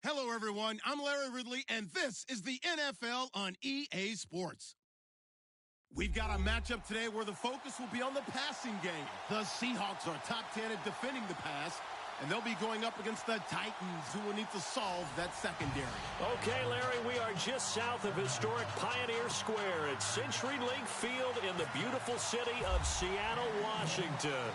Hello, everyone. I'm Larry Ridley, and this is the NFL on EA Sports. We've got a matchup today where the focus will be on the passing game. The Seahawks are top 10 at defending the pass, and they'll be going up against the Titans, who will need to solve that secondary. Okay, Larry, we are just south of historic Pioneer Square at Century Link Field in the beautiful city of Seattle, Washington.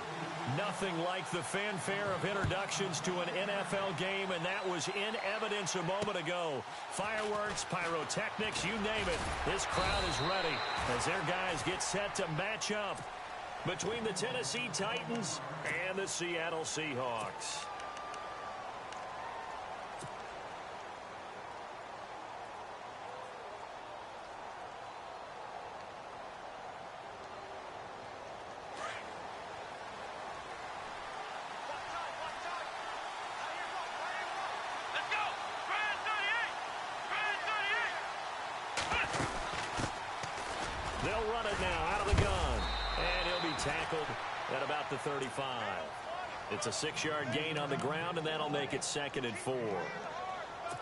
Nothing like the fanfare of introductions to an NFL game, and that was in evidence a moment ago. Fireworks, pyrotechnics, you name it. This crowd is ready as their guys get set to match up between the Tennessee Titans and the Seattle Seahawks. They'll run it now out of the gun. And he'll be tackled at about the 35. It's a 6-yard gain on the ground, and that'll make it 2nd and 4.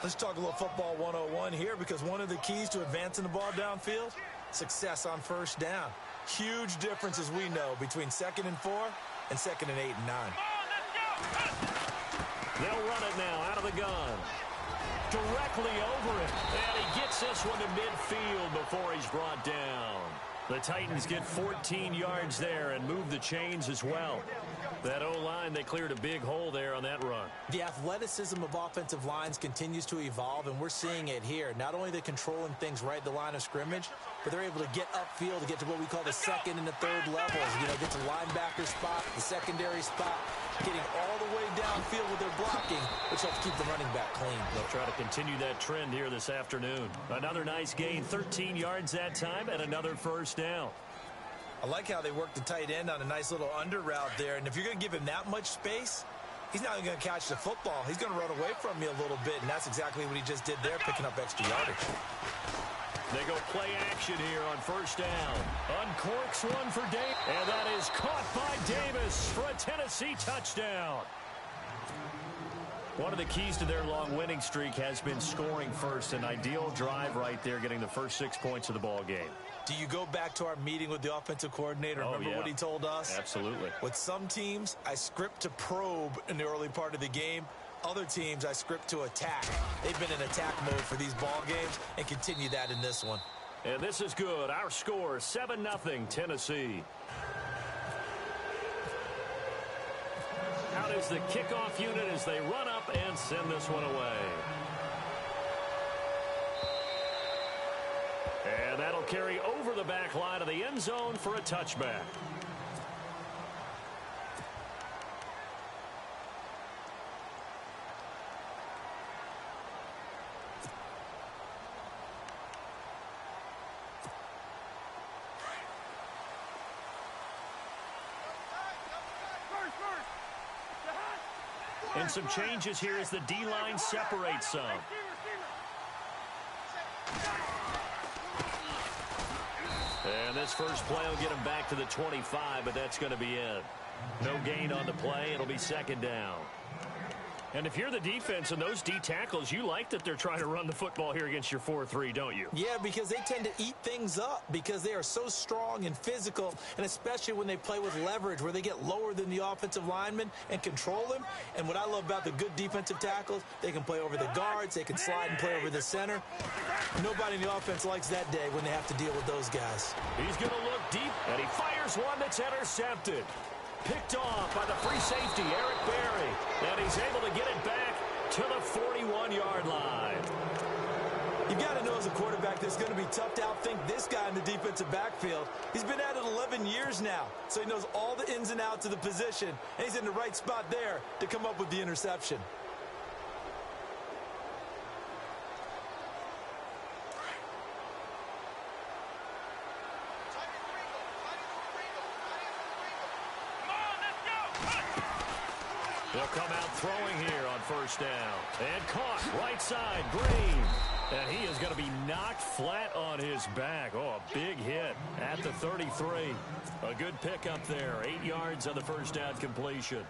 Let's talk a little football 101 here, because one of the keys to advancing the ball downfield, success on first down. Huge difference, as we know, between 2nd and 4 and 2nd and 8 and 9. They'll run it now out of the gun. Directly over it. And he gets this one to midfield before he's brought down. The Titans get 14 yards there and move the chains as well. That O-line, they cleared a big hole there on that run. The athleticism of offensive lines continues to evolve, and we're seeing it here. Not only are they controlling things right at the line of scrimmage, but they're able to get upfield to get to what we call the 2nd and the 3rd levels. You know, get to linebacker spot, the secondary spot, getting all the way downfield with their blocking, which helps keep the running back clean. They'll try to continue that trend here this afternoon. Another nice gain, 13 yards that time, and another first down. I like how they work the tight end on a nice little under route there. And if you're going to give him that much space, he's not going to catch the football. He's going to run away from you a little bit, and that's exactly what he just did there, picking up extra yardage. They go play action here on first down. Uncorks one for Davis, and that is caught by Davis for a Tennessee touchdown. One of the keys to their long winning streak has been scoring first. An ideal drive right there, getting the first 6 points of the ball game. Do you go back to our meeting with the offensive coordinator? Remember what he told us? Absolutely. With some teams, I script to probe in the early part of the game. Other teams, I script to attack. They've been in attack mode for these ball games and continue that in this one. And this is good. Our score, 7-0 Tennessee. Out is the kickoff unit as they run up and send this one away. And that'll carry over the back line of the end zone for a touchback. And some changes here as the D-line separates some. And this first play will get him back to the 25, but that's going to be it. No gain on the play. It'll be 2nd down. And if you're the defense and those D tackles, you like that they're trying to run the football here against your 4-3, don't you? Yeah, because they tend to eat things up because they are so strong and physical, and especially when they play with leverage where they get lower than the offensive linemen and control them. And what I love about the good defensive tackles, they can play over the guards, they can slide and play over the center. Nobody in the offense likes that day when they have to deal with those guys. He's going to look deep, and he fires one that's intercepted. Picked off by the free safety, Eric Berry. And he's able to get it back to the 41-yard line. You've got to know as a quarterback that's going to be tough to outthink this guy in the defensive backfield. He's been at it 11 years now, so he knows all the ins and outs of the position, and he's in the right spot there to come up with the interception. They'll come out throwing here on first down. And caught right side, Green. And he is going to be knocked flat on his back. Oh, a big hit at the 33. A good pickup there. 8 yards on the first down completion.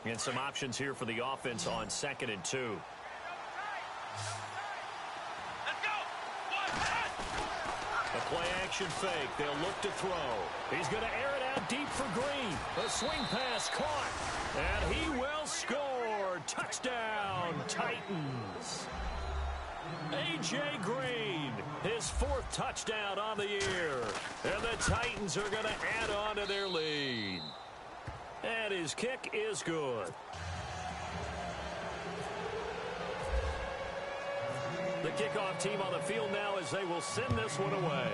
And some options here for the offense on 2nd and 2. A play-action fake. They'll look to throw. He's going to air it out deep for Green. A swing pass caught. And he will score. Touchdown, Titans. A.J. Green, his 4th touchdown on the year. And the Titans are going to add on to their lead. And his kick is good. The kickoff team on the field now as they will send this one away.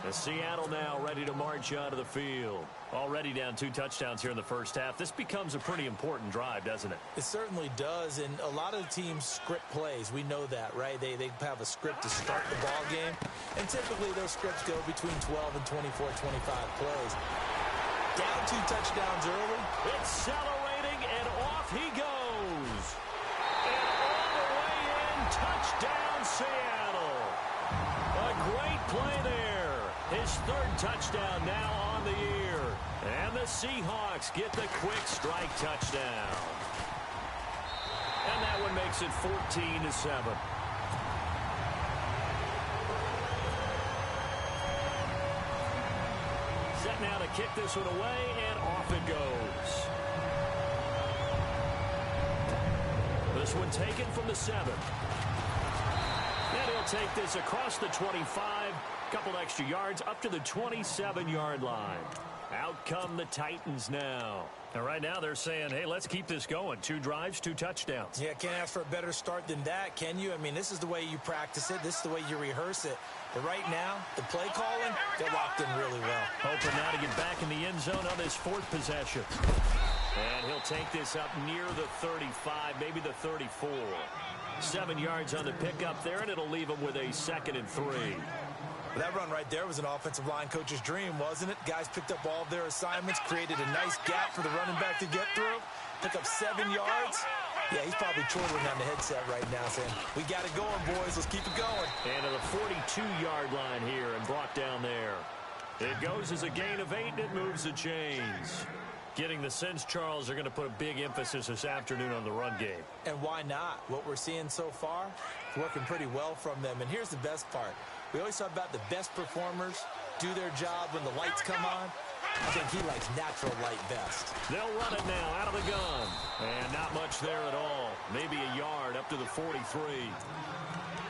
And Seattle now ready to march onto the field. Already down 2 touchdowns here in the first half. This becomes a pretty important drive, doesn't it? It certainly does, and a lot of the teams script plays. We know that, right? They have a script to start the ball game, and typically those scripts go between 12 and 24, 25 plays. Down 2 touchdowns early. Accelerating, and off he goes. And all the way in, touchdown Seattle. A great play there. His 3rd touchdown now on the year. And the Seahawks get the quick strike touchdown. And that one makes it 14-7. Set now to kick this one away, and off it goes. This one taken from the 7. And he'll take this across the 25, couple extra yards up to the 27-yard line. Out come the Titans now. And right now they're saying, hey, let's keep this going. 2 drives, 2 touchdowns. Yeah, can't ask for a better start than that, can you? I mean, this is the way you practice it. This is the way you rehearse it. But right now, the play calling, they're locked in really well. Hoping now to get back in the end zone on his 4th possession. And he'll take this up near the 35, maybe the 34. 7 yards on the pickup there, and it'll leave him with a 2nd and 3. Well, that run right there was an offensive line coach's dream, wasn't it? Guys picked up all of their assignments, created a nice gap for the running back to get through, pick up 7 yards. Yeah, he's probably chortling on the headset right now saying, we got it going, boys. Let's keep it going. And to the 42-yard line here and brought down there. It goes as a gain of 8, and it moves the chains. Getting the sense, Charles, are going to put a big emphasis this afternoon on the run game. And why not? What we're seeing so far, it's working pretty well from them. And here's the best part. We always talk about the best performers do their job when the lights come on. I think he likes natural light best. They'll run it now out of the gun. And not much there at all. Maybe a yard up to the 43.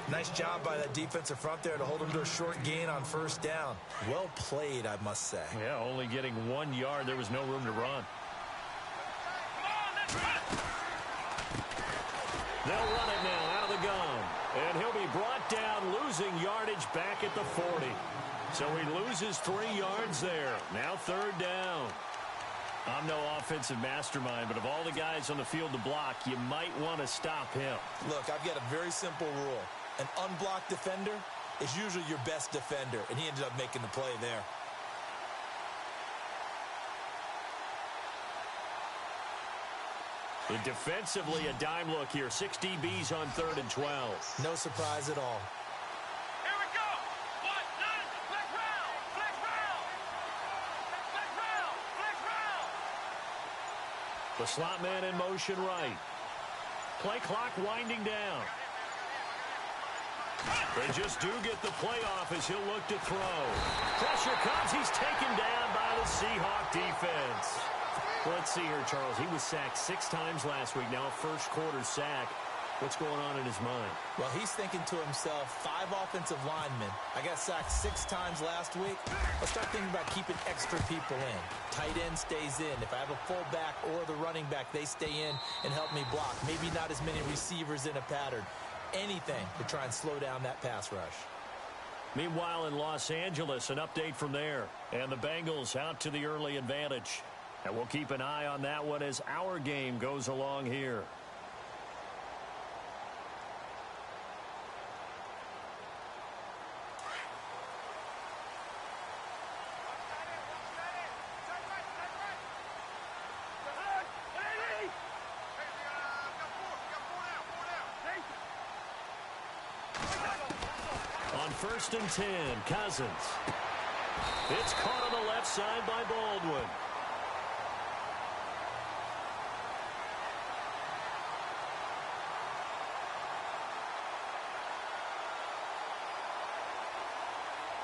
Nice job by that defensive front there to hold him to a short gain on 1st down. Well played, I must say. Yeah, only getting 1 yard. There was no room to run. They'll run it now out of the gun. And he'll be brought down, losing yardage back at the 40. So he loses 3 yards there. Now 3rd down. I'm no offensive mastermind, but of all the guys on the field to block, you might want to stop him. Look, I've got a very simple rule. An unblocked defender is usually your best defender, and he ended up making the play there. And defensively, a dime look here. 6 DBs on 3rd and 12. No surprise at all. Here we go. 1, 9, flex round, flex round, flex round, flex round. The slot man in motion right. Play clock winding down. They just do get the play off as he'll look to throw. Pressure comes. He's taken down by the Seahawk defense. Let's see here, Charles. He was sacked 6 times last week. Now a first-quarter sack. What's going on in his mind? Well, he's thinking to himself, 5 offensive linemen. I got sacked 6 times last week. Let's start thinking about keeping extra people in. Tight end stays in. If I have a fullback or the running back, they stay in and help me block. Maybe not as many receivers in a pattern. Anything to try and slow down that pass rush. Meanwhile, in Los Angeles, an update from there. And the Bengals out to the early advantage. And we'll keep an eye on that one as our game goes along here. On first and 10. Cousins. It's caught on the left side by Baldwin.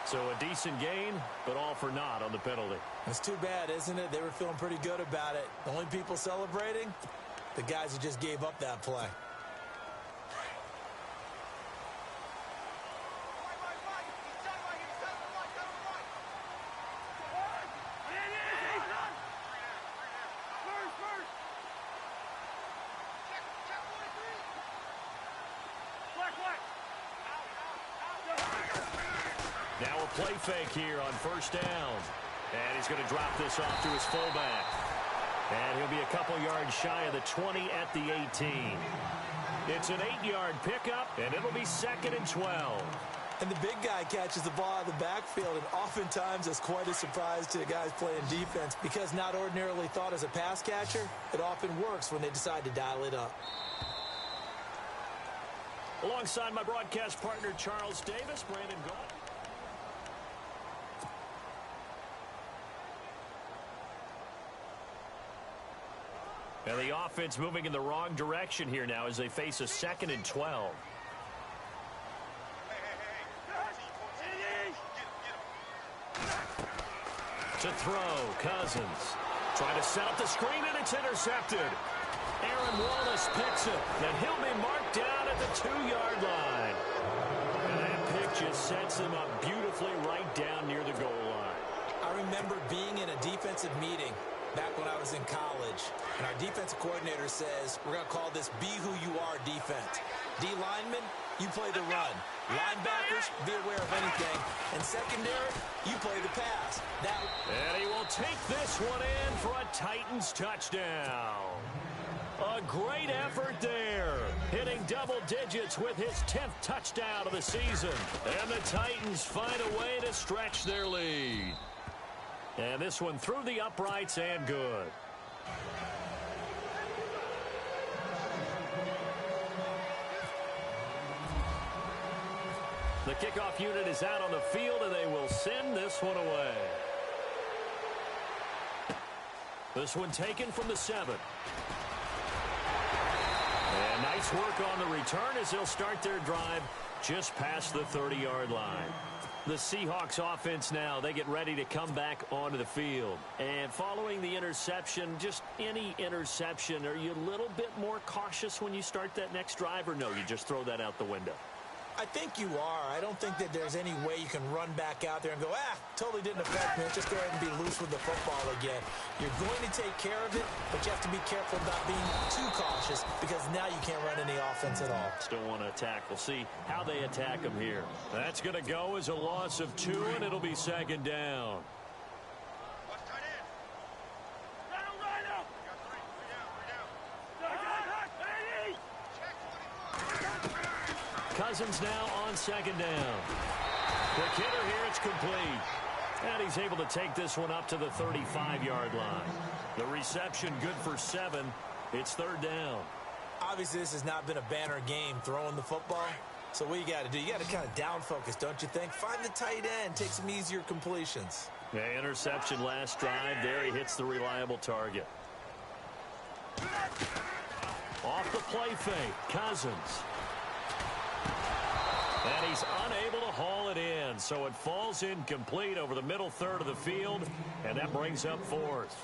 So a decent gain, but all for naught on the penalty. It's too bad, isn't it? They were feeling pretty good about it. The only people celebrating, the guys who just gave up that play. Now a play fake here on first down. And he's going to drop this off to his fullback. And he'll be a couple yards shy of the 20 at the 18. It's an 8-yard pickup, and it'll be second and 12. And the big guy catches the ball out of the backfield, and oftentimes it's quite a surprise to the guys playing defense because not ordinarily thought as a pass catcher, it often works when they decide to dial it up. Alongside my broadcast partner, Charles Davis, Brandon Gault. And the offense moving in the wrong direction here now as they face a second and 12. To throw, Cousins. Trying to set up the screen, and it's intercepted. Aaron Wallace picks it, and he'll be marked down at the 2-yard line. And that pick just sets him up beautifully right down near the goal line. I remember being in a defensive meeting back when I was in college, and our defensive coordinator says, we're going to call this Be Who You Are defense. D linemen, you play the run. Linebackers, be aware of anything. And secondary, you play the pass. And he will take this one in for a Titans touchdown. A great effort there. Hitting double digits with his 10th touchdown of the season. And the Titans find a way to stretch their lead. And this one through the uprights and good. The kickoff unit is out on the field, and they will send this one away. This one taken from the 7. And nice work on the return as they'll start their drive just past the 30-yard line. The Seahawks offense now, they get ready to come back onto the field. And following the interception, just any interception, are you a little bit more cautious when you start that next drive, or no, you just throw that out the window? I think you are. I don't think that there's any way you can run back out there and go, totally didn't affect me. Just go ahead and be loose with the football again. You're going to take care of it, but you have to be careful about being too cautious because now you can't run any offense at all. Still want to attack. We'll see how they attack them here. That's going to go as a loss of 2, and it'll be second down. Cousins now on second down. The kidder here, it's complete. And he's able to take this one up to the 35-yard line. The reception good for 7. It's third down. Obviously, this has not been a banner game throwing the football. So what you got to do, you got to kind of down focus, don't you think? Find the tight end, take some easier completions. Yeah, interception last drive. There he hits the reliable target. Off the play fake, Cousins. And he's unable to haul it in, so it falls incomplete over the middle third of the field, and that brings up 4th.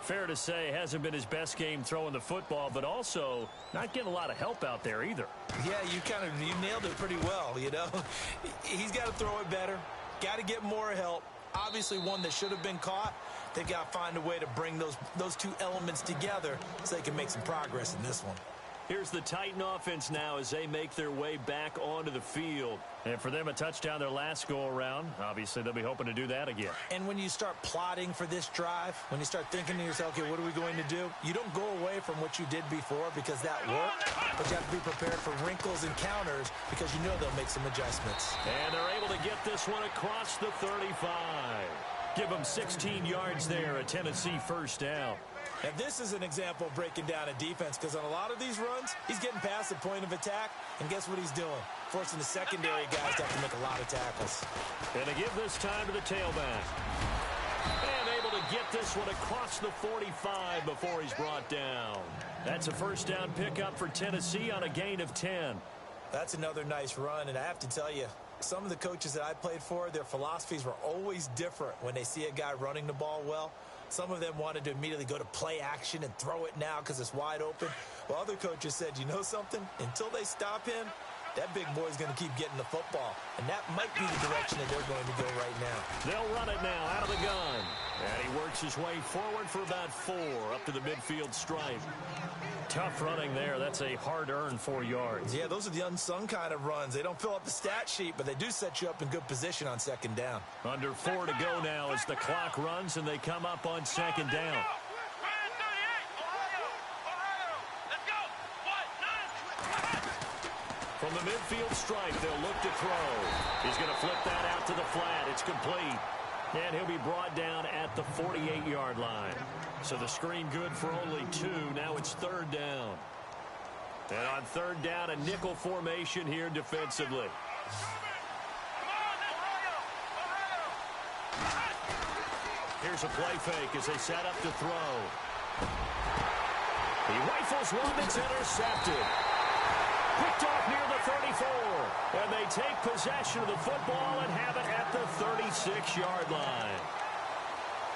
Fair to say, hasn't been his best game throwing the football, but also not getting a lot of help out there either. Yeah, you nailed it pretty well, you know. He's got to throw it better, got to get more help. Obviously one that should have been caught. They've got to find a way to bring those two elements together so they can make some progress in this one. Here's the Titan offense now as they make their way back onto the field. And for them, a touchdown their last go-around. Obviously, they'll be hoping to do that again. And when you start plotting for this drive, when you start thinking to yourself, okay, what are we going to do? You don't go away from what you did before because that worked, but you have to be prepared for wrinkles and counters because you know they'll make some adjustments. And they're able to get this one across the 35. Give them 16 yards there, a Tennessee first down. And this is an example of breaking down a defense, because on a lot of these runs, he's getting past the point of attack, and guess what he's doing? Forcing the secondary guys to have to make a lot of tackles. And to give this time to the tailback. And able to get this one across the 45 before he's brought down. That's a first down pickup for Tennessee on a gain of 10. That's another nice run, and I have to tell you, some of the coaches that I played for, their philosophies were always different when they see a guy running the ball well. Some of them wanted to immediately go to play action and throw it now because it's wide open. While other coaches said, you know something? Until they stop him, that big boy's going to keep getting the football. And that might be the direction that they're going to go right now. They'll run it now out of the gun. And he works his way forward for about 4 up to the midfield stripe. Tough running there. That's a hard-earned 4 yards. Yeah, those are the unsung kind of runs. They don't fill up the stat sheet, but they do set you up in good position on second down. Under 4 to go now as the clock runs and they come up on second down. From the midfield stripe, they'll look to throw. He's going to flip that out to the flat. It's complete. And he'll be brought down at the 48-yard line. So the screen good for only 2. Now it's third down. And on third down, a nickel formation here defensively. Here's a play fake as they set up to throw. He rifles one that's intercepted. Picked off near the 34. And they take possession of the football and have it at the 36-yard line.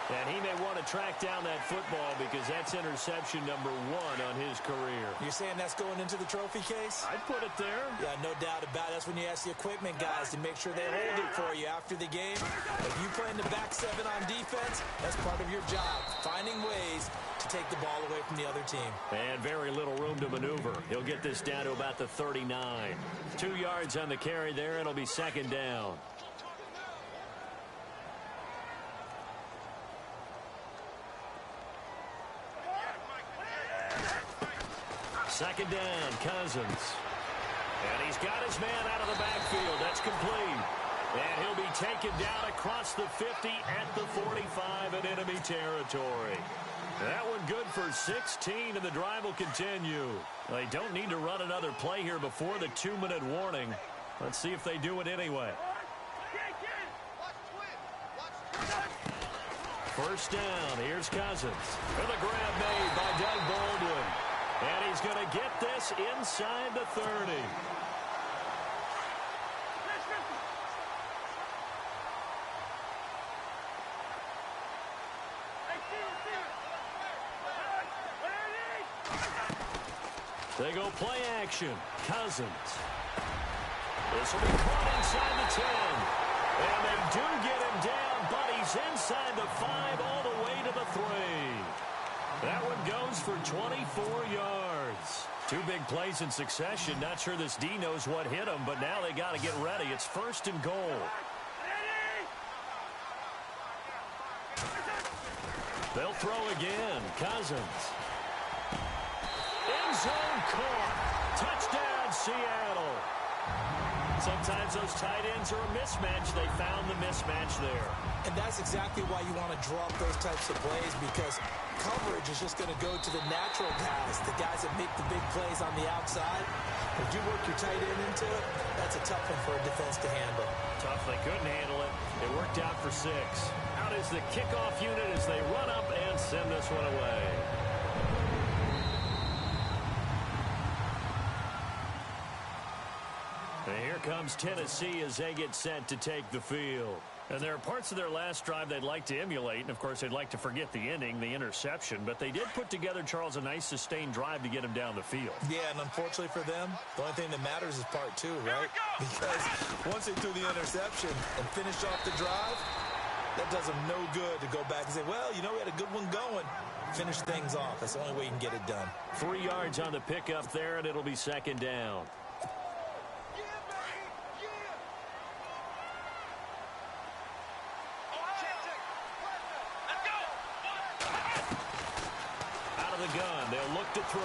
And he may want to track down that football because that's interception number 1 on his career. You're saying that's going into the trophy case? I'd put it there. Yeah, no doubt about it. That's when you ask the equipment guys to make sure they hold it for you after the game. If you play in the back 7 on defense, that's part of your job, finding ways to take the ball away from the other team. And very little room to maneuver. He'll get this down to about the 39. 2 yards on the carry there, and it'll be second down. Second down, Cousins. And he's got his man out of the backfield. That's complete. And he'll be taken down across the 50 at the 45 in enemy territory. That one good for 16, and the drive will continue. They don't need to run another play here before the 2-minute warning. Let's see if they do it anyway. First down, here's Cousins. And the grab made by Doug Baldwin. And he's going to get this inside the 30. They go play action. Cousins. This will be caught inside the 10. And they do get him down, but he's inside the 5 all the way to the 3. That one goes for 24 yards. 2 big plays in succession. Not sure this D knows what hit him, but now they got to get ready. It's first and goal. They'll throw again. Cousins. End zone caught. Touchdown, Seattle. Sometimes those tight ends are a mismatch. They found the mismatch there. And that's exactly why you want to draw up those types of plays, because coverage is just going to go to the natural guys, the guys that make the big plays on the outside. If you work your tight end into it, that's a tough one for a defense to handle. Tough. They couldn't handle it. It worked out for 6. Out is the kickoff unit as they run up and send this one away. And here comes Tennessee as they get set to take the field. And there are parts of their last drive they'd like to emulate, and of course they'd like to forget the ending, the interception, but they did put together, Charles, a nice sustained drive to get him down the field. Yeah, and unfortunately for them, the only thing that matters is part 2, right? Because once they threw the interception and finished off the drive, that does them no good to go back and say, well, you know, we had a good one going. Finish things off. That's the only way you can get it done. 3 yards on the pickup there, and it'll be second down. Gun. They'll look to throw.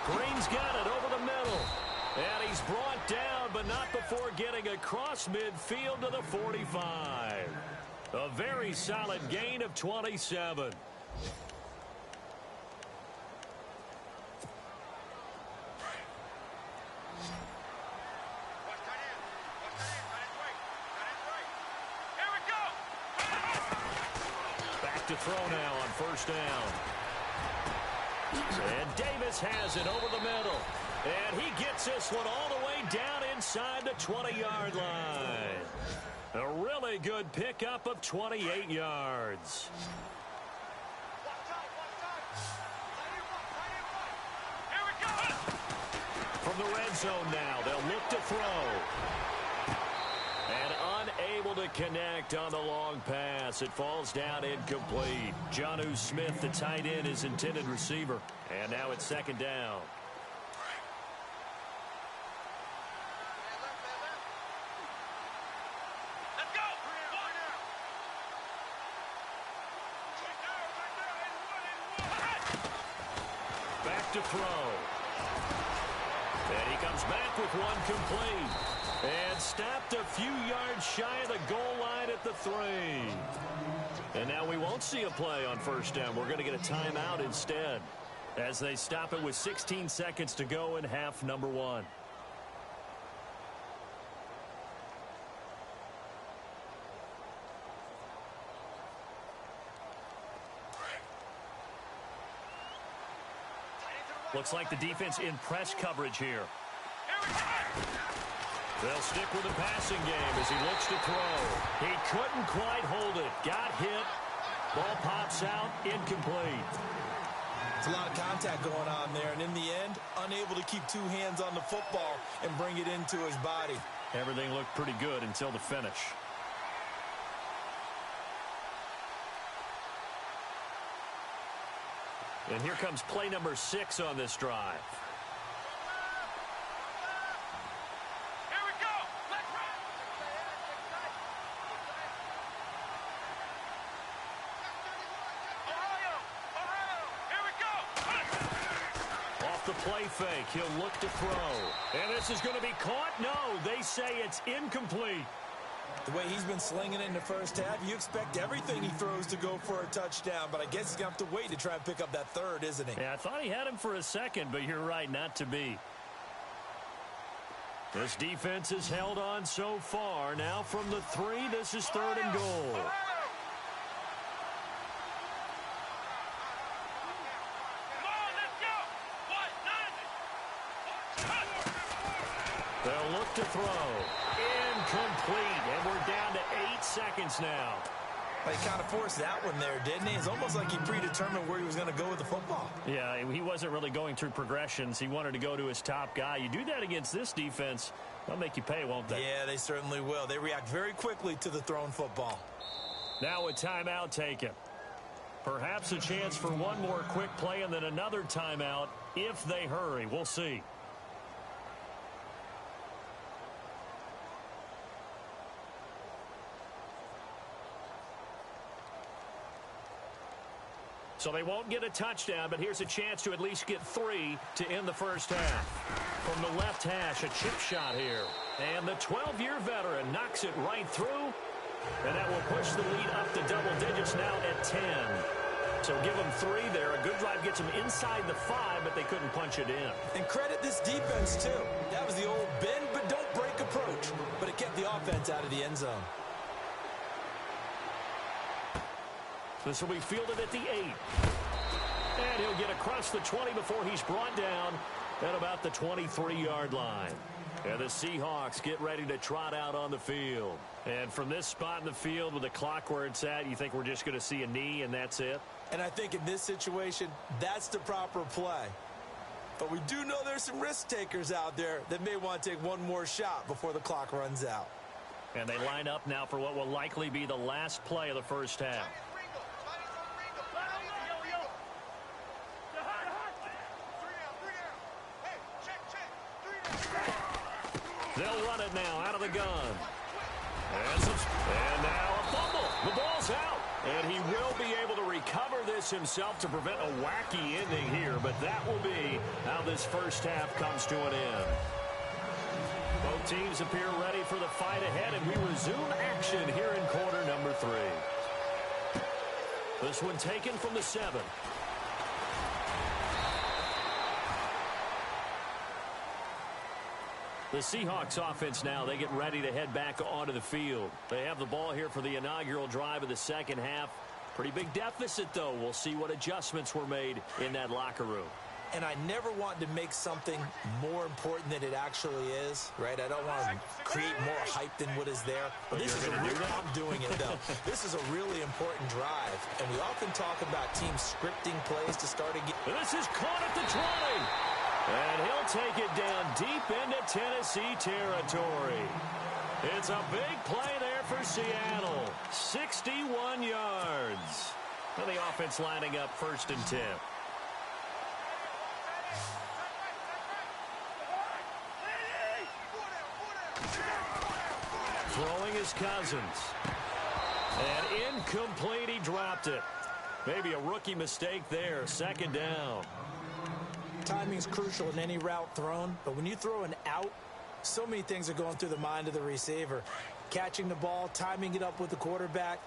Green's got it over the middle. And he's brought down, but not before getting across midfield to the 45. A very solid gain of 27. To throw now on first down. And Davis has it over the middle. And he gets this one all the way down inside the 20-yard line. A really good pickup of 28 yards. From the red zone now, they'll look to throw. And unable to connect on the long pass. It falls down incomplete. Jonnu Smith, the tight end, is intended receiver. And now it's second down. Let's go. Back to throw. And he comes back with one complete. And stopped a few yards shy of the goal line at the 3. And now we won't see a play on first down. We're going to get a timeout instead as they stop it with 16 seconds to go in half number 1. Looks like the defense in press coverage here. They'll stick with the passing game as he looks to throw. He couldn't quite hold it. Got hit. Ball pops out. Incomplete. It's a lot of contact going on there, and in the end, unable to keep two hands on the football and bring it into his body. Everything looked pretty good until the finish. And here comes play number 6 on this drive. The play fake. He'll look to throw. And this is going to be caught. No, they say it's incomplete. The way he's been slinging it in the first half, you expect everything he throws to go for a touchdown, but I guess he's going to have to wait to try and pick up that third, isn't he? Yeah, I thought he had him for a second, but you're right, not to be. This defense has held on so far. Now from the 3, this is 3rd and goal. They'll look to throw. Incomplete. And we're down to 8 seconds now. He kind of forced that one there, didn't he? It's almost like he predetermined where he was going to go with the football. Yeah, he wasn't really going through progressions. He wanted to go to his top guy. You do that against this defense, they'll make you pay, won't they? Yeah, they certainly will. They react very quickly to the thrown football. Now a timeout taken. Perhaps a chance for one more quick play and then another timeout if they hurry. We'll see. So they won't get a touchdown, but here's a chance to at least get 3 to end the first half. From the left hash, a chip shot here. And the 12-year veteran knocks it right through. And that will push the lead up to double digits now at 10. So give them 3 there. A good drive gets them inside the 5, but they couldn't punch it in. And credit this defense, too. That was the old bend but don't break approach. But it kept the offense out of the end zone. This will be fielded at the 8. And he'll get across the 20 before he's brought down at about the 23-yard line. And the Seahawks get ready to trot out on the field. And from this spot in the field with the clock where it's at, you think we're just going to see a knee and that's it? And I think in this situation, that's the proper play. But we do know there's some risk takers out there that may want to take one more shot before the clock runs out. And they line up now for what will likely be the last play of the first half. They'll run it now out of the gun. And now a fumble. The ball's out. And he will be able to recover this himself to prevent a wacky ending here. But that will be how this first half comes to an end. Both teams appear ready for the fight ahead, and we resume action here in quarter number 3. This one taken from the 7. The Seahawks offense now, they get ready to head back onto the field. They have the ball here for the inaugural drive of the second half. Pretty big deficit, though. We'll see what adjustments were made in that locker room. And I never want to make something more important than it actually is, right? I don't want to create more hype than what is there. But this is a real, I'm doing it, though. This is a really important drive. And we often talk about teams scripting plays to start a game. This is caught at the 20. And he'll take it down deep into Tennessee territory. It's a big play there for Seattle. 61 yards. And the offense lining up 1st and 10. Throwing his Cousins. And incomplete, he dropped it. Maybe a rookie mistake there. 2nd down. Timing is crucial in any route thrown, but when you throw an out, so many things are going through the mind of the receiver. Catching the ball, timing it up with the quarterback.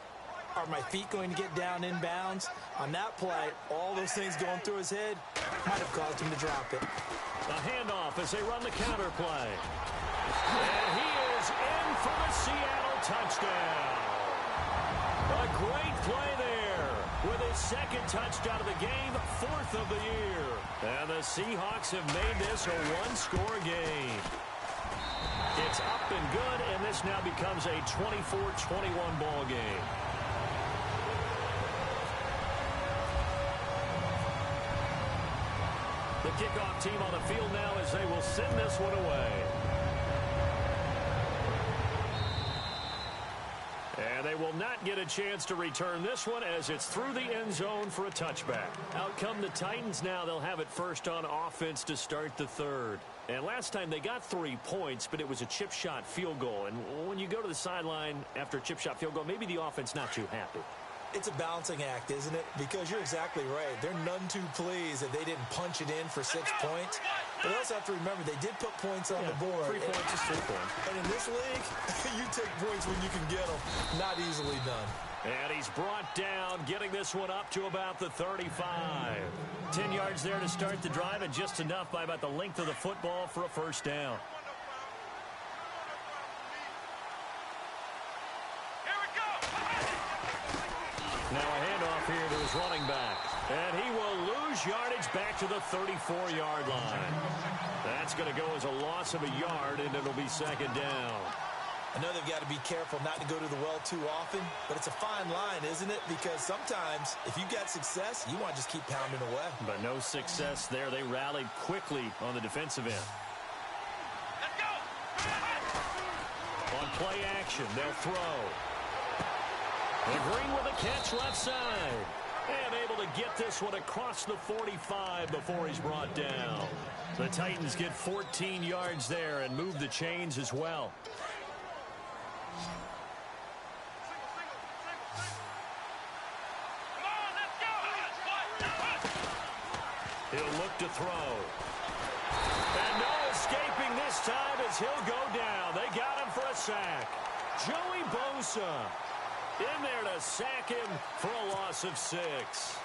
Are my feet going to get down inbounds? On that play, all those things going through his head might have caused him to drop it. A handoff as they run the counter play. And he is in for the Seattle touchdown. A great play there with his 2nd touchdown of the game, 4th of the year. And the Seahawks have made this a 1-score game. It's up and good, and this now becomes a 24-21 ball game. The kickoff team on the field now as they will send this one away. And they will not get a chance to return this one as it's through the end zone for a touchback. Out come the Titans now. They'll have it first on offense to start the 3rd. And last time they got 3 points, but it was a chip shot field goal. And when you go to the sideline after a chip shot field goal, maybe the offense not too happy. It's a balancing act, isn't it? Because you're exactly right. They're none too pleased that they didn't punch it in for 6 points. But they also have to remember they did put points on the board. 3 points is 3 points. And in this league, you take points when you can get them. Not easily done. And he's brought down, getting this one up to about the 35. 10 yards there to start the drive, and just enough by about the length of the football for a 1st down. Now a handoff here to his running back. And he will lose yardage back to the 34-yard line. That's going to go as a loss of a yard, and it'll be 2nd down. I know they've got to be careful not to go to the well too often, but it's a fine line, isn't it? Because sometimes, if you got success, you want to just keep pounding away. But no success there. They rallied quickly on the defensive end. Let's go! On play action, they'll throw. And Green with a catch left side. And able to get this one across the 45 before he's brought down. The Titans get 14 yards there and move the chains as well. He'll look to throw. And no escaping this time as he'll go down. They got him for a sack. Joey Bosa in there to sack him for a loss of 6.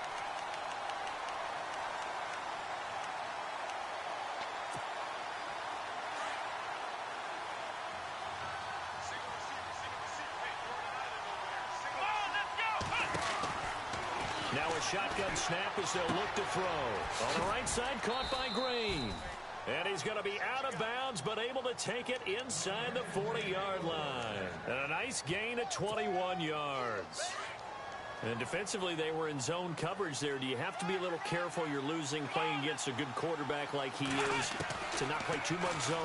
Now a shotgun snap as they'll look to throw. On the right side, caught by Green. And he's going to be out of bounds, but able to take it inside the 40-yard line. And a nice gain of 21 yards. And defensively, they were in zone coverage there. Do you have to be a little careful? You're losing playing against a good quarterback like he is to not play too much zone?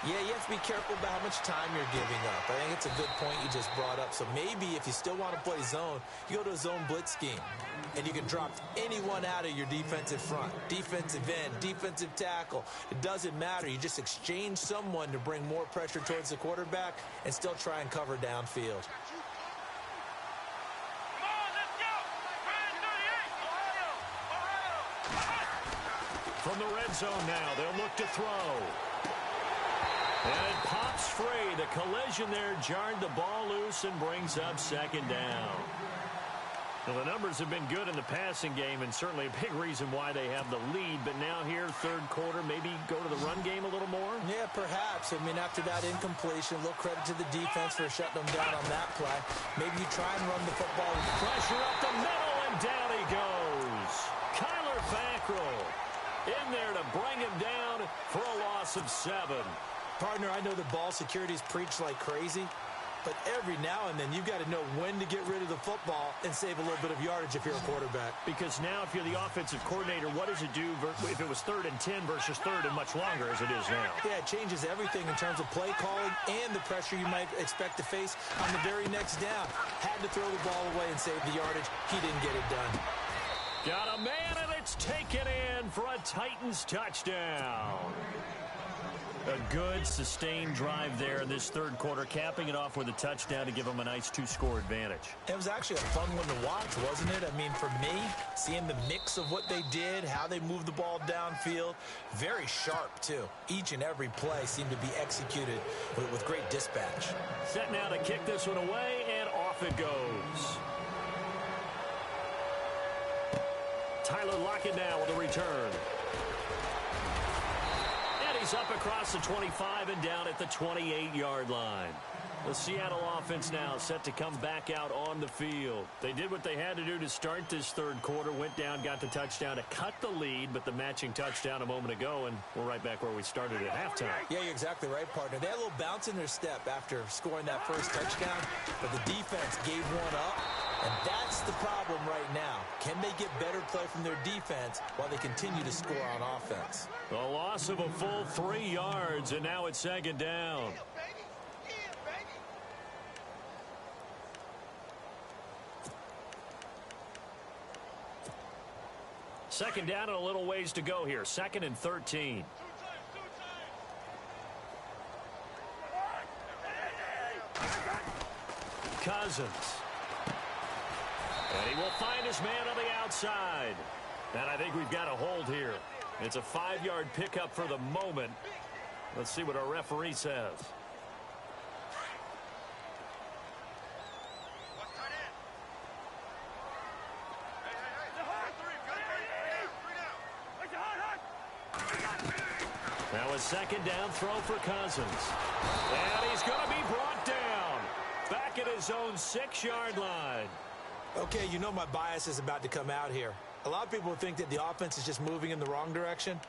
Yeah, you have to be careful about how much time you're giving up. I think it's a good point you just brought up. So maybe if you still want to play zone, you go to a zone blitz scheme. And you can drop anyone out of your defensive front. Defensive end, defensive tackle. It doesn't matter. You just exchange someone to bring more pressure towards the quarterback and still try and cover downfield. From the red zone now, they'll look to throw. And it pops free. The collision there jarred the ball loose and brings up 2nd down. Well, the numbers have been good in the passing game, and certainly a big reason why they have the lead. But now here, third quarter, maybe go to the run game a little more? Yeah, perhaps. I mean, after that incompletion, a little credit to the defense for shutting them down on that play. Maybe you try and run the football. Pressure up the middle, and down he goes. Kyler Fackrell in there to bring him down for a loss of 7. Partner, I know the ball security's preached like crazy, but every now and then you've got to know when to get rid of the football and save a little bit of yardage if you're a quarterback. Because now if you're the offensive coordinator, what does it do if it was 3rd and 10 versus 3rd and much longer as it is now? Yeah, it changes everything in terms of play calling and the pressure you might expect to face on the very next down. Had to throw the ball away and save the yardage. He didn't get it done. Got a man, and it's taken in for a Titans touchdown. A good, sustained drive there in this third quarter, capping it off with a touchdown to give them a nice 2-score advantage. It was actually a fun one to watch, wasn't it? I mean, for me, seeing the mix of what they did, how they moved the ball downfield, very sharp, too. Each and every play seemed to be executed with great dispatch. Set now to kick this one away, and off it goes. Tyler Lockett now with a return. He's up across the 25 and down at the 28-yard line. The Seattle offense now set to come back out on the field. They did what they had to do to start this third quarter, went down, got the touchdown to cut the lead, but the matching touchdown a moment ago, and we're right back where we started at halftime. Yeah, you're exactly right, partner. They had a little bounce in their step after scoring that first touchdown, but the defense gave one up, and that's the problem right now. Can they get better play from their defense while they continue to score on offense? The loss of a full 3 yards, and now it's 2nd down. Second down and a little ways to go here. 2nd and 13. Cousins. And he will find his man on the outside. And I think we've got a hold here. It's a 5-yard pickup for the moment. Let's see what our referee says. Now a 2nd down throw for Cousins. And he's going to be brought down. Back at his own 6-yard line. Okay, you know my bias is about to come out here. A lot of people think that the offense is just moving in the wrong direction.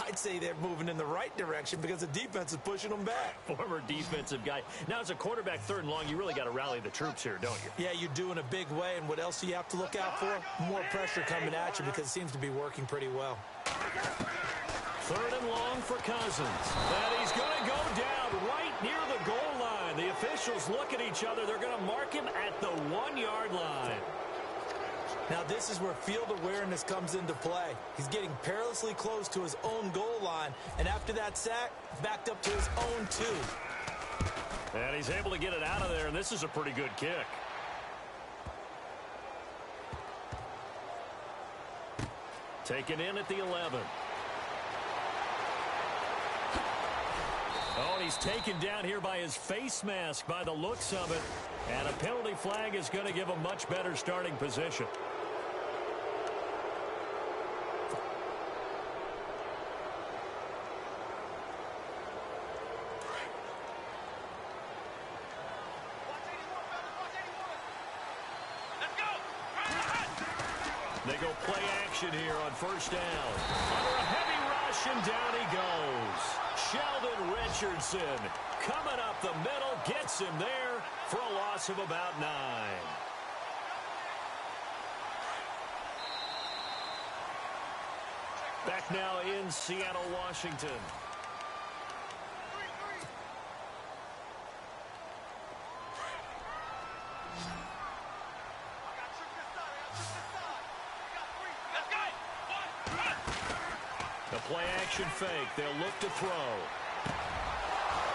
I'd say they're moving in the right direction because the defense is pushing them back. Former defensive guy. Now, as a quarterback 3rd and long, you really got to rally the troops here, don't you? Yeah, you do in a big way. And what else do you have to look out for? More pressure coming at you because it seems to be working pretty well. 3rd and long for Cousins. And he's going to go down right near the goal line. The officials look at each other. They're going to mark him at the 1-yard line. Now, this is where field awareness comes into play. He's getting perilously close to his own goal line. And after that sack, backed up to his own 2. And he's able to get it out of there, and this is a pretty good kick. Taken in at the 11. Oh, and he's taken down here by his face mask by the looks of it. And a penalty flag is going to give a much better starting position. They go play action here on 1st down. Under a heavy rush, and down he goes. Sheldon Richardson coming up the middle, gets him there for a loss of about 9. Back now in Seattle, Washington. The play action fake. They'll look to throw.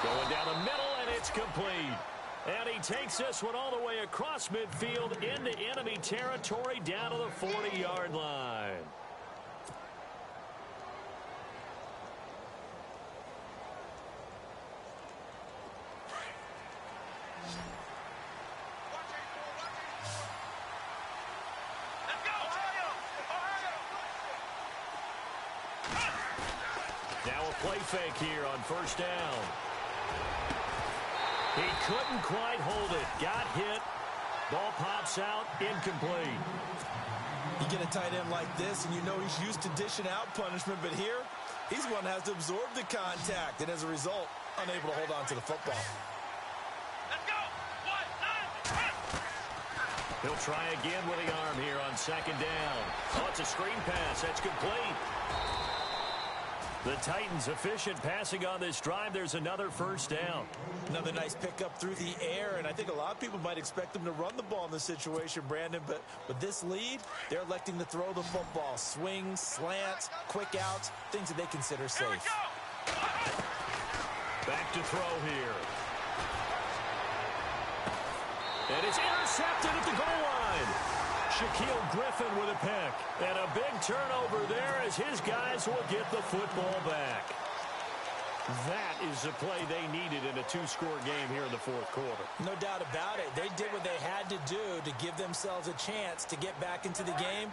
Going down the middle, and it's complete. And he takes this one all the way across midfield into enemy territory down to the 40-yard line. play fake here on first down. He couldn't quite hold it. Got hit. Ball pops out. Incomplete. You get a tight end like this, and you know he's used to dishing out punishment, but here, he's one that has to absorb the contact, and as a result, unable to hold on to the football. Let's go. 1, 9, 1. He'll try again with the arm here on second down. Oh, it's a screen pass. That's complete. The Titans efficient passing on this drive. There's another first down. Another nice pickup through the air, and I think a lot of people might expect them to run the ball in this situation, Brandon, but with this lead, they're electing to throw the football. Swings, slants, quick outs, things that they consider safe. Back to throw here. And it's intercepted at the goal line. Shaquille Griffin with a pick. And a big turnover there as his guys will get the football back. That is the play they needed in a two-score game here in the fourth quarter. No doubt about it. They did what they had to do to give themselves a chance to get back into the game.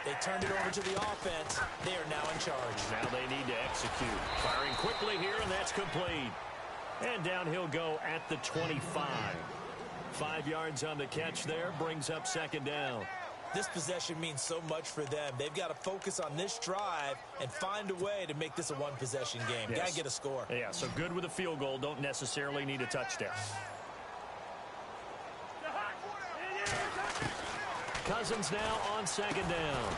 They turned it over to the offense. They are now in charge. Now they need to execute. Firing quickly here, and that's complete. And down he'll go at the 25. 5 yards on the catch there, brings up second down. This possession means so much for them. They've got to focus on this drive and find a way to make this a one-possession game. Yes. Got to get a score. Yeah, so good with a field goal. Don't necessarily need a touchdown. Cousins now on second down.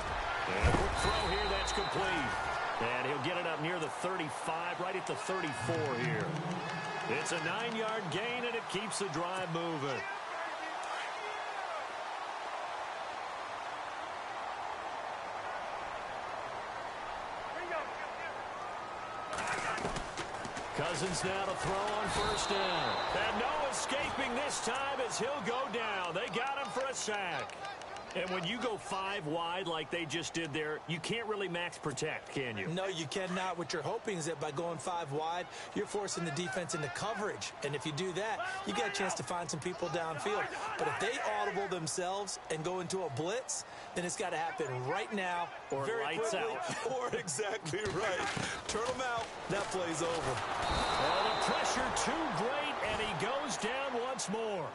And a quick throw here, that's complete. And he'll get it up near the 35, right at the 34 here. It's a 9-yard gain, and it keeps the drive moving. Cousins now to throw on first down. And no escaping this time as he'll go down. They got him for a sack. And when you go 5 wide like they just did there, you can't really max protect, can you? No, you cannot. What you're hoping is that by going 5 wide, you're forcing the defense into coverage. And if you do that, you get a chance to find some people downfield. But if they audible themselves and go into a blitz, then it's got to happen right now. Or very lights quickly, out. Or exactly right. Turn them out. That play's over. Well, the pressure too great, and he goes down once more.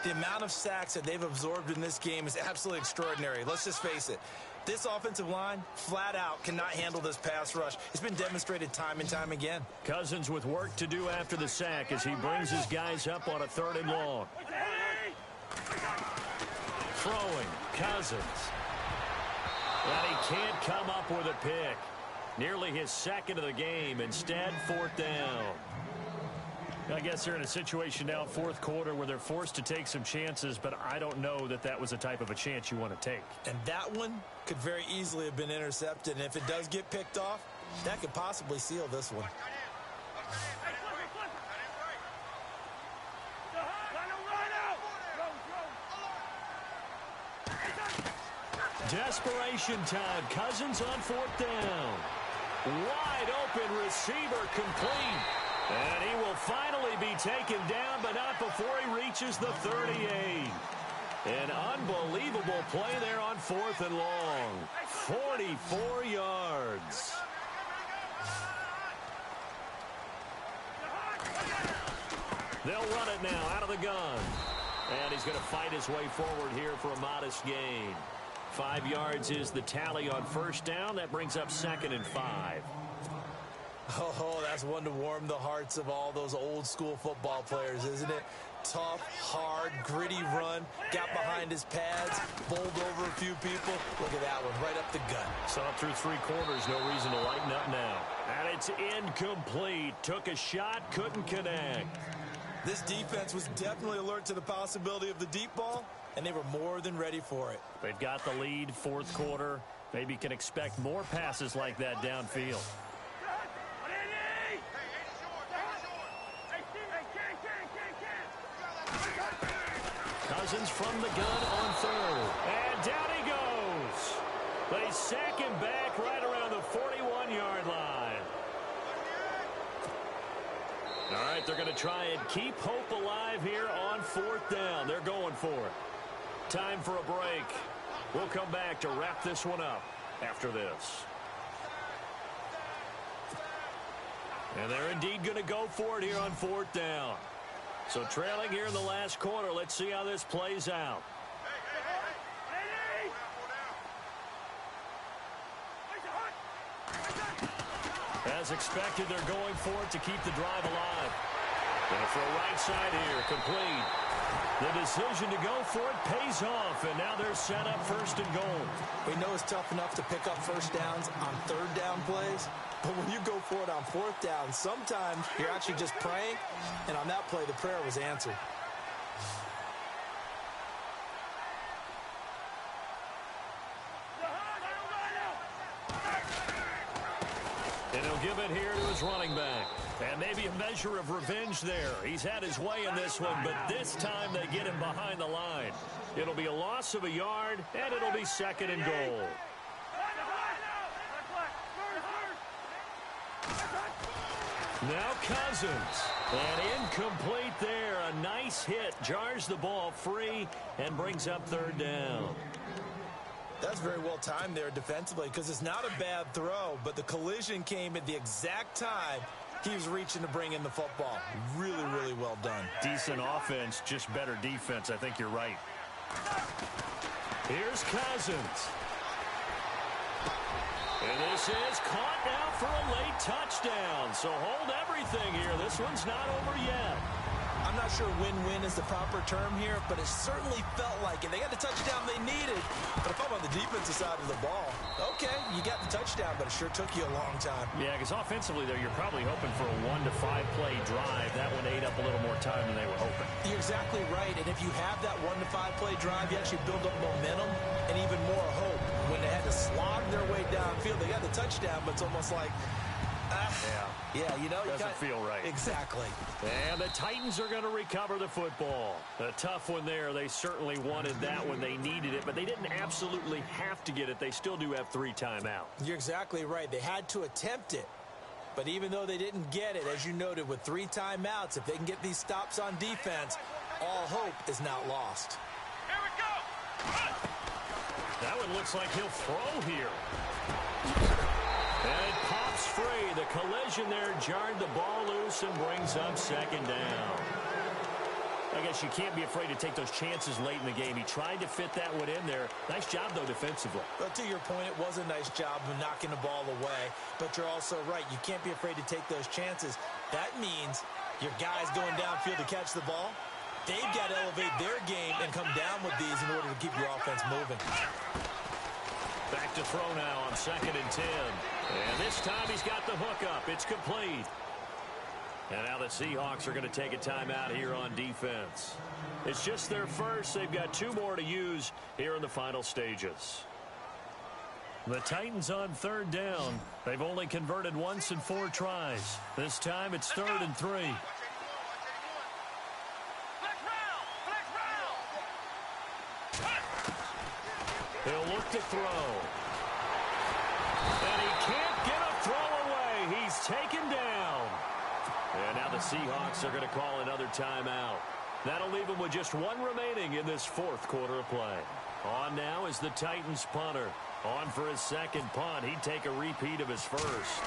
The amount of sacks that they've absorbed in this game is absolutely extraordinary. Let's just face it. This offensive line, flat out, cannot handle this pass rush. It's been demonstrated time and time again. Cousins with work to do after the sack as he brings his guys up on a 3rd and long. Throwing, Cousins. And he can't come up with a pick. Nearly his second of the game. Instead, 4th down. I guess they're in a situation now, 4th quarter, where they're forced to take some chances, but I don't know that that was the type of a chance you want to take. And that one could very easily have been intercepted. And if it does get picked off, that could possibly seal this one. Desperation time. Cousins on 4th down. Wide open receiver complete. And he will finally be taken down, but not before he reaches the 38. An unbelievable play there on 4th and long. 44 yards. They'll run it now out of the gun. And he's going to fight his way forward here for a modest gain. 5 yards is the tally on first down. That brings up 2nd and 5. Oh, that's one to warm the hearts of all those old-school football players, isn't it? Tough, hard, gritty run, got behind his pads, bowled over a few people. Look at that one, right up the gut. Saw it through 3 quarters, no reason to lighten up now. And it's incomplete. Took a shot, couldn't connect. This defense was definitely alert to the possibility of the deep ball, and they were more than ready for it. They've got the lead, 4th quarter. Maybe can expect more passes like that downfield. Cousins from the gun on 3rd. And down he goes. They sack him back right around the 41-yard line. All right, they're going to try and keep hope alive here on 4th down. They're going for it. Time for a break. We'll come back to wrap this one up after this. And they're indeed going to go for it here on 4th down. So trailing here in the last quarter. Let's see how this plays out. As expected, they're going for it to keep the drive alive. Going to throw right side here, complete. The decision to go for it pays off, and now they're set up 1st and goal. We know it's tough enough to pick up first downs on 3rd down plays, but when you go for it on 4th down, sometimes you're actually just praying, and on that play, the prayer was answered. And he'll give it here to his running back. And maybe a measure of revenge there. He's had his way in this one, but this time they get him behind the line. It'll be a loss of a yard, and it'll be 2nd and goal. Now Cousins. And incomplete there. A nice hit. Jars the ball free and brings up 3rd down. That's very well timed there defensively because it's not a bad throw, but the collision came at the exact time he was reaching to bring in the football. Really, really well done. Decent offense, just better defense. I think you're right. Here's Cousins. And this is caught now for a late touchdown. So hold everything here. This one's not over yet. I'm not sure win-win is the proper term here, but it certainly felt like it. They got the touchdown they needed. But if I'm on the defensive side of the ball, okay, you got the touchdown, but it sure took you a long time. Yeah, because offensively there, you're probably hoping for a 1 to 5 play drive. That one ate up a little more time than they were hoping. You're exactly right. And if you have that 1 to 5 play drive, you actually build up momentum and even more hope. When they had to slog their way downfield, they got the touchdown, but it's almost like, yeah, you know, doesn't feel right. Exactly. And the Titans are going to recover the football. A tough one there. They certainly wanted that when they needed it, but they didn't absolutely have to get it. They still do have 3 timeouts. You're exactly right. They had to attempt it. But even though they didn't get it, as you noted, with 3 timeouts, if they can get these stops on defense, all hope is not lost. Here we go. That one looks like he'll throw here. And it pops free. The collision there jarred the ball loose and brings up 2nd down. I guess you can't be afraid to take those chances late in the game. He tried to fit that one in there. Nice job, though, defensively. But to your point, it was a nice job of knocking the ball away. But you're also right. You can't be afraid to take those chances. That means your guys going downfield to catch the ball, they've got to elevate their game and come down with these in order to keep your offense moving. Back to throw now on 2nd and 10. And this time he's got the hook up. It's complete. And now the Seahawks are going to take a timeout here on defense. It's just their first. They've got 2 more to use here in the final stages. The Titans on 3rd down. They've only converted once in 4 tries. This time it's 3rd and 3. He'll look to throw. And he can't get a throw away. He's taken down. And now the Seahawks are going to call another timeout. That'll leave them with just 1 remaining in this 4th quarter of play. On now is the Titans punter. On for his 2nd punt. He'd take a repeat of his first.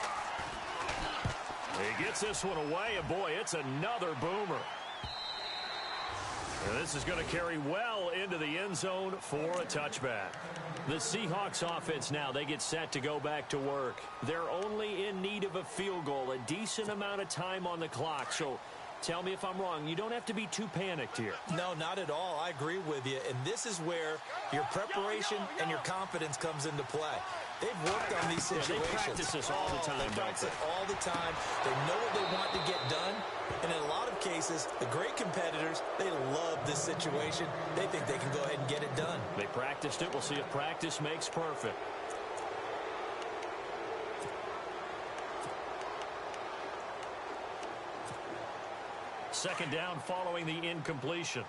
He gets this one away, and boy, it's another boomer. And this is going to carry well into the end zone for a touchback. The Seahawks offense now, they get set to go back to work. They're only in need of a field goal, a decent amount of time on the clock. So tell me if I'm wrong. You don't have to be too panicked here. No, not at all. I agree with you. And this is where your preparation and your confidence comes into play. They've worked on these situations. They practice this all the time. They practice it all the time. They know what they want to get done. And in a lot of cases, the great competitors, they love this situation. They think they can go ahead and get it done. They practiced it. We'll see if practice makes perfect. Second down following the incompletion.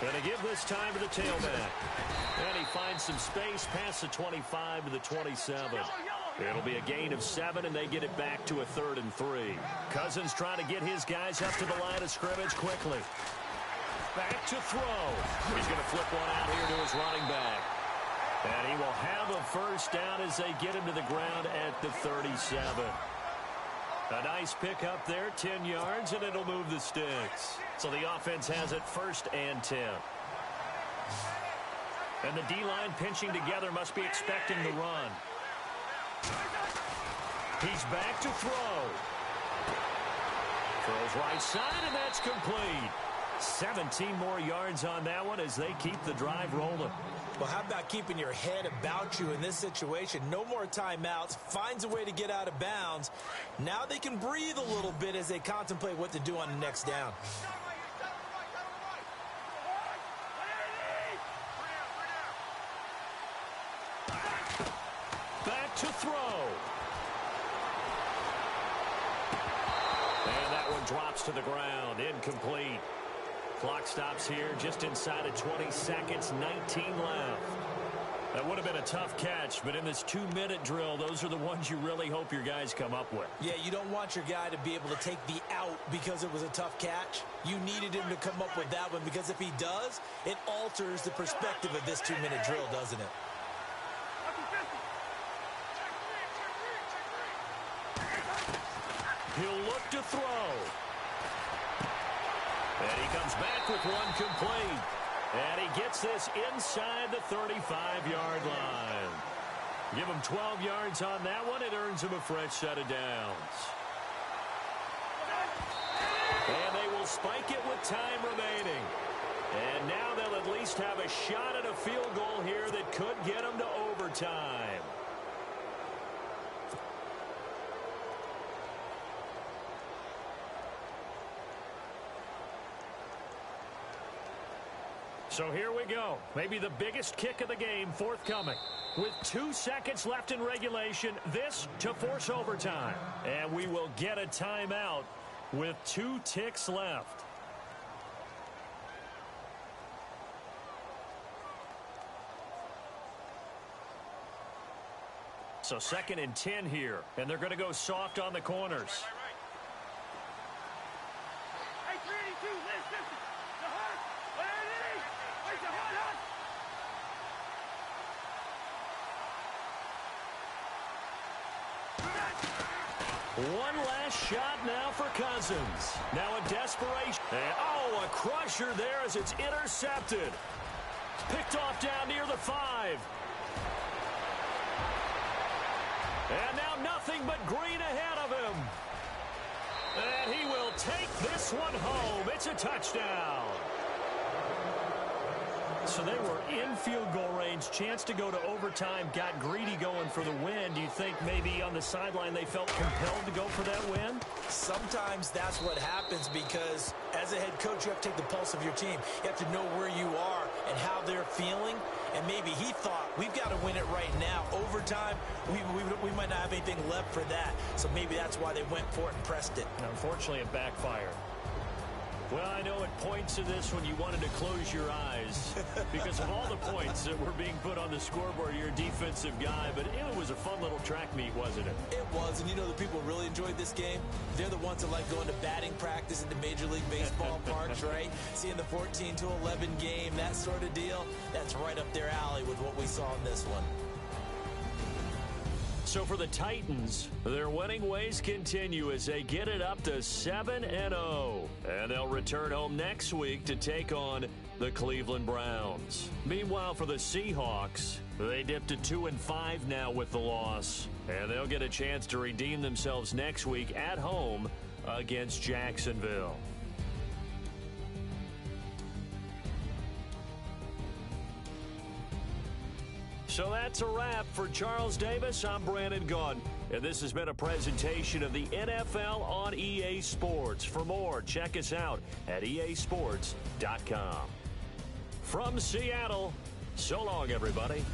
Going to give this time to the tailback. And he finds some space past the 25 to the 27. It'll be a gain of 7, and they get it back to a 3rd and 3. Cousins trying to get his guys up to the line of scrimmage quickly. back to throw. He's going to flip one out here to his running back. And he will have a first down as they get him to the ground at the 37. A nice pickup there, 10 yards, and it'll move the sticks. So the offense has it 1st and 10. And the D-line pinching together must be expecting the run. He's back to throw. Throws right side, and that's complete. 17 more yards on that one as they keep the drive rolling. Well, how about keeping your head about you in this situation? No more timeouts. Finds a way to get out of bounds. Now they can breathe a little bit as they contemplate what to do on the next down. Back to throw. And that one drops to the ground. Incomplete. Clock stops here just inside of 20 seconds, 19 left. That would have been a tough catch, but in this 2-minute drill, those are the ones you really hope your guys come up with. Yeah, you don't want your guy to be able to take the out because it was a tough catch. You needed him to come up with that one because if he does, it alters the perspective of this 2-minute drill, doesn't it? He'll look to throw. And he comes back with one complete. And he gets this inside the 35-yard line. Give him 12 yards on that one. It earns him a fresh set of downs. And they will spike it with time remaining. And now they'll at least have a shot at a field goal here that could get them to overtime. So here we go. Maybe the biggest kick of the game forthcoming. With 2 seconds left in regulation, this to force overtime. And we will get a timeout with 2 ticks left. So 2nd and 10 here. And they're going to go soft on the corners. One last shot now for Cousins. Now a desperation. And, oh, a crusher there as it's intercepted. Picked off down near the 5. And now nothing but green ahead of him. And he will take this one home. It's a touchdown. So they were in field goal range, chance to go to overtime, got greedy going for the win. Do you think maybe on the sideline they felt compelled to go for that win? Sometimes that's what happens because as a head coach, you have to take the pulse of your team. You have to know where you are and how they're feeling. And maybe he thought, we've got to win it right now. Overtime, we might not have anything left for that. So maybe that's why they went for it and pressed it. And unfortunately, it backfired. Well, I know at points of this when you wanted to close your eyes because of all the points that were being put on the scoreboard. You're a defensive guy, but it was a fun little track meet, wasn't it? It was, and you know the people really enjoyed this game? They're the ones that like going to batting practice at the Major League Baseball parks, right? Seeing the 14-11 game, that sort of deal, that's right up their alley with what we saw in this one. So for the Titans, their winning ways continue as they get it up to 7-0. And they'll return home next week to take on the Cleveland Browns. Meanwhile, for the Seahawks, they dipped to 2-5 now with the loss. And they'll get a chance to redeem themselves next week at home against Jacksonville. So that's a wrap. For Charles Davis, I'm Brandon Gunn. And this has been a presentation of the NFL on EA Sports. For more, check us out at easports.com. From Seattle, so long, everybody.